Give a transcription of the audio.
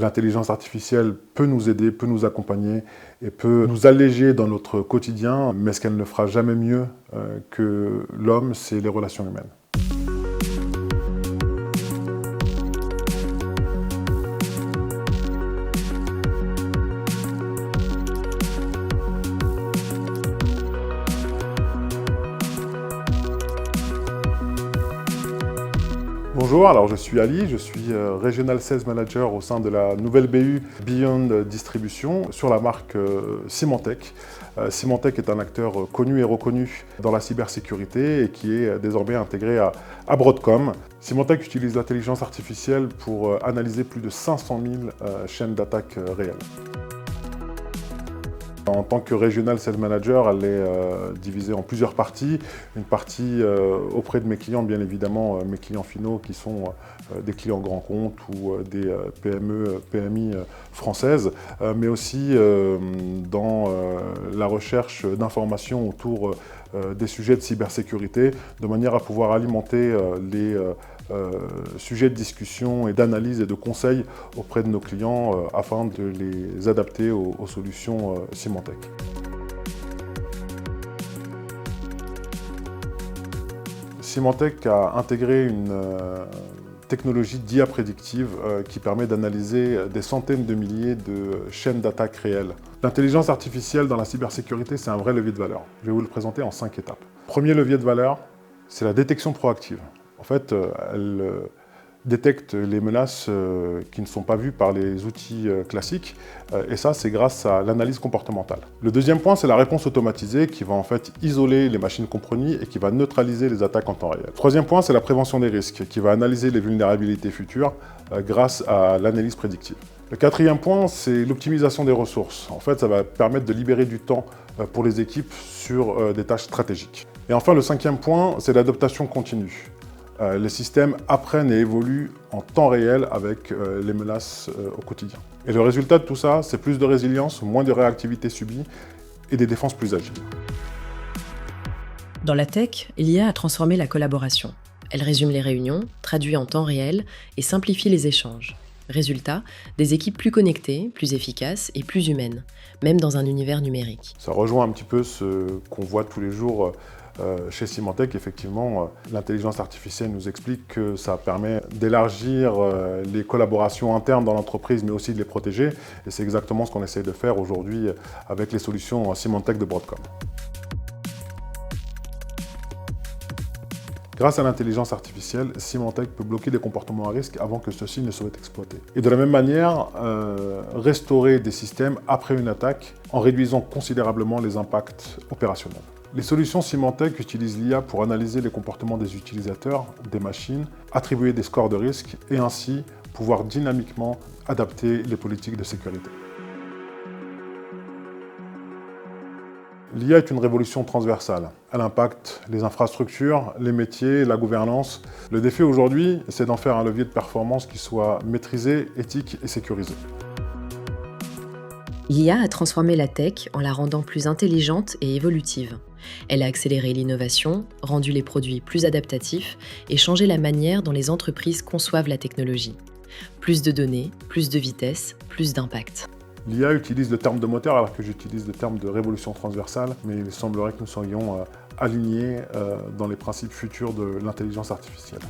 L'intelligence artificielle peut nous aider, peut nous accompagner et peut nous alléger dans notre quotidien, mais ce qu'elle ne fera jamais mieux que l'homme, c'est les relations humaines. Bonjour, alors je suis Ali, je suis Regional Sales Manager au sein de la nouvelle BU Beyond Distribution sur la marque Symantec. Symantec est un acteur connu et reconnu dans la cybersécurité et qui est désormais intégré à Broadcom. Symantec utilise l'intelligence artificielle pour analyser plus de 500 000 chaînes d'attaque réelles. En tant que Regional Sales Manager, elle est divisée en plusieurs parties. Une partie auprès de mes clients, bien évidemment, mes clients finaux qui sont des clients grands comptes ou des PME, PMI françaises, mais aussi dans la recherche d'informations autour des sujets de cybersécurité, de manière à pouvoir alimenter les sujets de discussion et d'analyse et de conseils auprès de nos clients afin de les adapter aux solutions Symantec. Symantec a intégré une technologie d'IA prédictive qui permet d'analyser des centaines de milliers de chaînes d'attaque réelles. L'intelligence artificielle dans la cybersécurité, c'est un vrai levier de valeur. Je vais vous le présenter en 5 étapes. Premier levier de valeur, c'est la détection proactive. En fait, elle détecte les menaces qui ne sont pas vues par les outils classiques, et ça, c'est grâce à l'analyse comportementale. Le deuxième point, c'est la réponse automatisée qui va en fait isoler les machines compromis et qui va neutraliser les attaques en temps réel. Troisième point, c'est la prévention des risques qui va analyser les vulnérabilités futures grâce à l'analyse prédictive. Le quatrième point, c'est l'optimisation des ressources. En fait, ça va permettre de libérer du temps pour les équipes sur des tâches stratégiques. Et enfin, le cinquième point, c'est l'adaptation continue. Les systèmes apprennent et évoluent en temps réel avec les menaces au quotidien. Et le résultat de tout ça, c'est plus de résilience, moins de réactivité subie et des défenses plus agiles. Dans la tech, l'IA a transformé la collaboration. Elle résume les réunions, traduit en temps réel et simplifie les échanges. Résultat, des équipes plus connectées, plus efficaces et plus humaines, même dans un univers numérique. Ça rejoint un petit peu ce qu'on voit tous les jours chez Symantec. Effectivement, l'intelligence artificielle nous explique que ça permet d'élargir les collaborations internes dans l'entreprise, mais aussi de les protéger. Et c'est exactement ce qu'on essaie de faire aujourd'hui avec les solutions Symantec de Broadcom. Grâce à l'intelligence artificielle, Symantec peut bloquer des comportements à risque avant que ceux-ci ne soient exploités. Et de la même manière, restaurer des systèmes après une attaque en réduisant considérablement les impacts opérationnels. Les solutions Symantec utilisent l'IA pour analyser les comportements des utilisateurs, des machines, attribuer des scores de risque et ainsi pouvoir dynamiquement adapter les politiques de sécurité. L'IA est une révolution transversale. Elle impacte les infrastructures, les métiers, la gouvernance. Le défi aujourd'hui, c'est d'en faire un levier de performance qui soit maîtrisé, éthique et sécurisé. L'IA a transformé la tech en la rendant plus intelligente et évolutive. Elle a accéléré l'innovation, rendu les produits plus adaptatifs et changé la manière dont les entreprises conçoivent la technologie. Plus de données, plus de vitesse, plus d'impact. L'IA utilise le terme de moteur alors que j'utilise le terme de révolution transversale, mais il semblerait que nous soyons alignés dans les principes futurs de l'intelligence artificielle.